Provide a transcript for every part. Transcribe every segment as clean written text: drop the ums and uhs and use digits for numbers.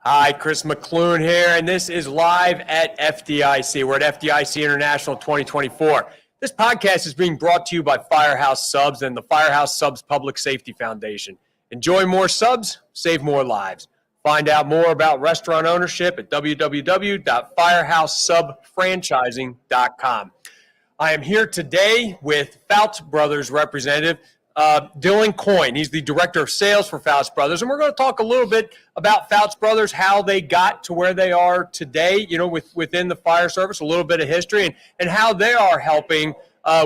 Hi, Chris McClune here, and this is live at FDIC. We're at FDIC International 2024. This podcast is being brought to you by Firehouse Subs and the Firehouse Subs Public Safety Foundation. Enjoy more subs, save more lives. Find out more about restaurant ownership at www.firehousesubfranchising.com. I am here today with Fouts Bros representative, Dylan Coyne. He's the director of sales for Fouts Bros. And we're going to talk a little bit about Fouts Bros, how they got to where they are today, within the fire service, a little bit of history, and how they are helping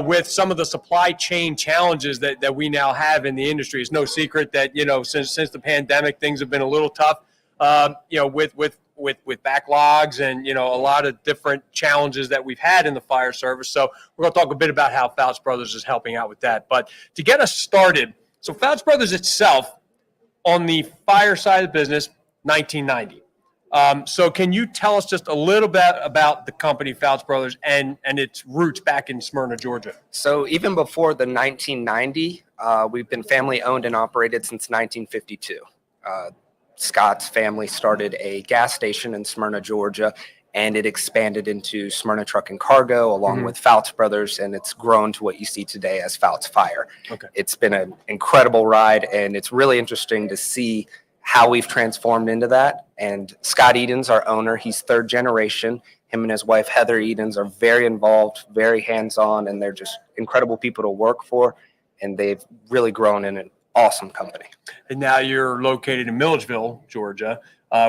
with some of the supply chain challenges that we now have in the industry. It's no secret that, since the pandemic, things have been a little tough, with backlogs and, a lot of different challenges that we've had in the fire service. So we're going to talk a bit about how Fouts Bros is helping out with that. But to get us started, so Fouts Bros itself, on the fire side of the business, 1990. So can you tell us just a little bit about the company Fouts Bros and its roots back in Smyrna, Georgia? So even before the 1990, we've been family owned and operated since 1952. Scott's family started a gas station in Smyrna, Georgia, and it expanded into Smyrna Truck and Cargo along with Fouts Brothers, and it's grown to what you see today as Fouts Fire. Okay. It's been an incredible ride, and it's really interesting to see how we've transformed into that. And Scott Edens, our owner, he's third generation. Him and his wife, Heather Edens, are very involved, very hands-on, and they're just incredible people to work for, and they've really grown in an awesome company. And now you're located in Milledgeville, Georgia,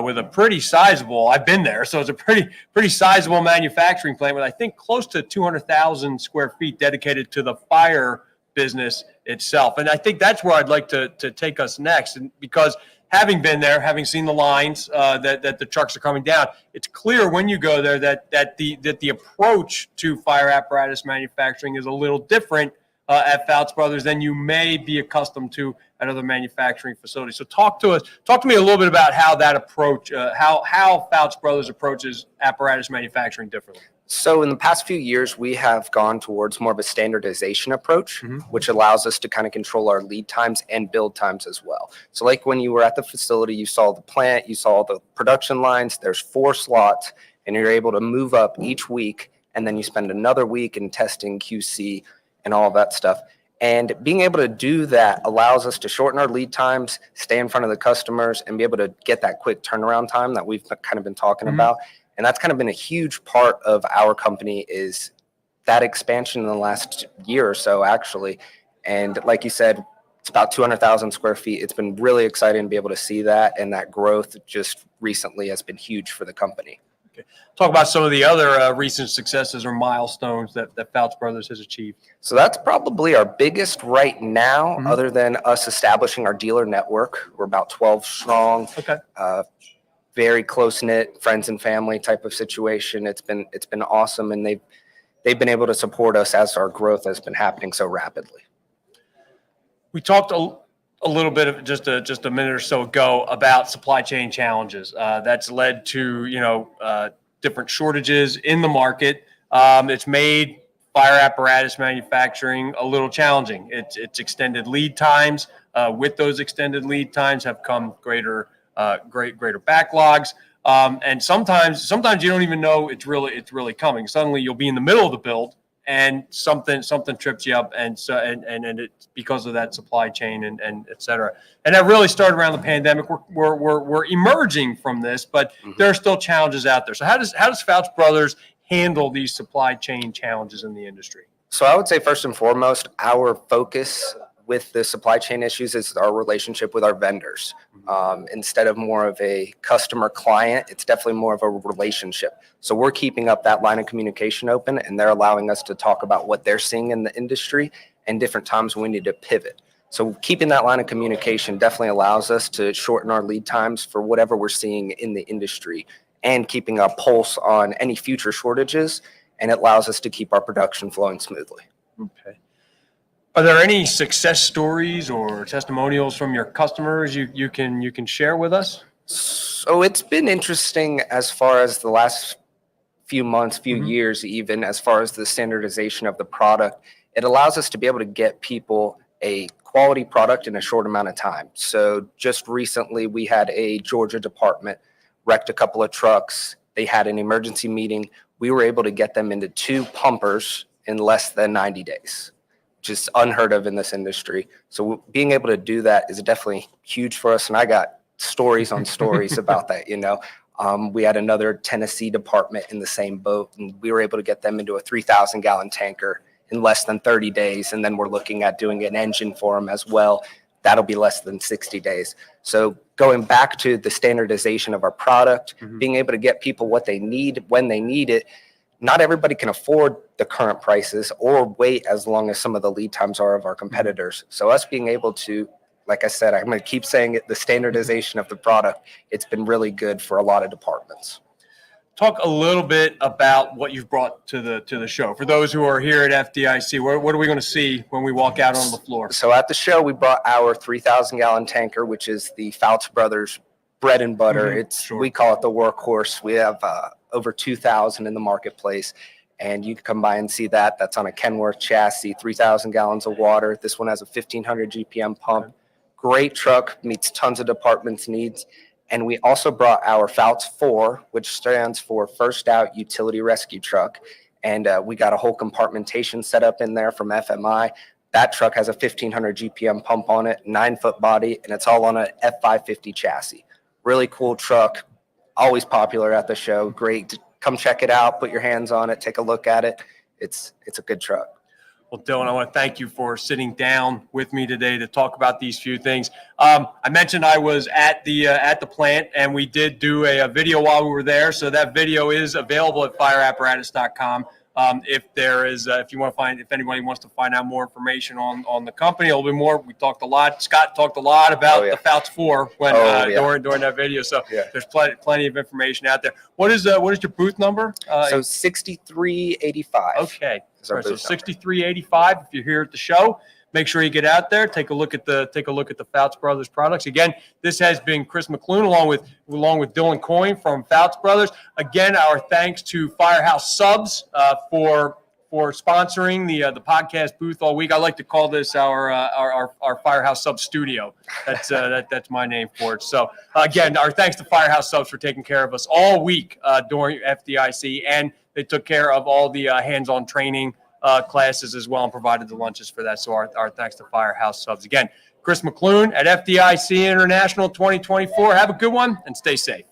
with a pretty sizable, I've been there, so it's a pretty sizable manufacturing plant with, I think, close to 200,000 square feet dedicated to the fire business itself. And I think that's where I'd like to take us next. And because having been there, having seen the lines that the trucks are coming down, it's clear when you go there that the approach to fire apparatus manufacturing is a little different at Fouts Brothers than you may be accustomed to at other manufacturing facilities. So talk to me a little bit about how that approach, how Fouts Brothers approaches apparatus manufacturing differently. So in the past few years, we have gone towards more of a standardization approach, which allows us to kind of control our lead times and build times as well. So like when you were at the facility, you saw the plant, you saw the production lines, there's 4 slots, and you're able to move up each week, and then you spend another week in testing QC and all of that stuff. And being able to do that allows us to shorten our lead times, stay in front of the customers, and be able to get that quick turnaround time that we've kind of been talking about. And that's kind of been a huge part of our company, is that expansion in the last year or so, actually. And like you said, it's about 200,000 square feet. It's been really exciting to be able to see that, and that growth just recently has been huge for the company. Okay. Talk about some of the other recent successes or milestones that Fouts Brothers has achieved. So that's probably our biggest right now, other than us establishing our dealer network. We're about 12 strong. Okay. Very close-knit friends and family type of situation. It's been awesome, and they've been able to support us as our growth has been happening so rapidly. We talked a little bit of just a minute or so ago about supply chain challenges that's led to different shortages in the market. It's made fire apparatus manufacturing a little challenging. It's extended lead times. With those extended lead times have come greater backlogs. And sometimes you don't even know it's really coming. Suddenly you'll be in the middle of the build and something trips you up, and it's because of that supply chain and et cetera. And that really started around the pandemic. We're emerging from this, but there are still challenges out there. So how does Fouts Brothers handle these supply chain challenges in the industry? So I would say first and foremost, our focus with the supply chain issues is our relationship with our vendors. Instead of more of a customer client, it's definitely more of a relationship. So we're keeping up that line of communication open, and they're allowing us to talk about what they're seeing in the industry and different times when we need to pivot. So keeping that line of communication definitely allows us to shorten our lead times for whatever we're seeing in the industry, and keeping a pulse on any future shortages, and it allows us to keep our production flowing smoothly. Okay. Are there any success stories or testimonials from your customers you can share with us? So it's been interesting as far as the last few months, few years, even as far as the standardization of the product. It allows us to be able to get people a quality product in a short amount of time. So just recently we had a Georgia department wrecked a couple of trucks. They had an emergency meeting. We were able to get them into 2 pumpers in less than 90 days, which is unheard of in this industry. So being able to do that is definitely huge for us. And I got stories on stories about that, you know. We had another Tennessee department in the same boat, and we were able to get them into a 3,000-gallon tanker in less than 30 days. And then we're looking at doing an engine for them as well. That'll be less than 60 days. So going back to the standardization of our product, being able to get people what they need when they need it. Not everybody can afford the current prices or wait as long as some of the lead times are of our competitors. So us being able to, like I said, I'm going to keep saying it, the standardization of the product, it's been really good for a lot of departments. Talk a little bit about what you've brought to the show. For those who are here at FDIC, what are we going to see when we walk out on the floor? So at the show, we brought our 3,000-gallon tanker, which is the Fouts Brothers bread and butter. We call it the workhorse. We have over 2,000 in the marketplace, and you can come by and see that. That's on a Kenworth chassis, 3,000 gallons of water. This one has a 1,500 GPM pump. Great truck, meets tons of departments' needs. And we also brought our Fouts 4, which stands for First Out Utility Rescue Truck. And we got a whole compartmentation set up in there from FMI. That truck has a 1,500 GPM pump on it, 9-foot body, and it's all on a F550 chassis. Really cool truck, always popular at the show. Great. Come check it out, put your hands on it, take a look at it. It's a good truck. Well, Dylan, I want to thank you for sitting down with me today to talk about these few things. I mentioned I was at the plant, and we did do a video while we were there. So that video is available at fireapparatus.com. If anybody wants to find out more information on the company, a little bit more. We talked a lot. Scott talked a lot about the Fouts 4 during that video. So there's plenty of information out there. What is your booth number? So 6385. Okay. All right, so 6385. If you're here at the show, make sure you get out there, take a look at the Fouts Brothers products. Again, this has been Chris McClune along with Dylan Coyne from Fouts Brothers. Again, our thanks to Firehouse Subs for sponsoring the podcast booth all week. I like to call this our Firehouse Subs studio. That's my name for it. So again, our thanks to Firehouse Subs for taking care of us all week during FDIC, and they took care of all the hands-on training classes as well and provided the lunches for that. So our thanks to Firehouse Subs. Again, Chris McClune at FDIC International 2024. Have a good one and stay safe.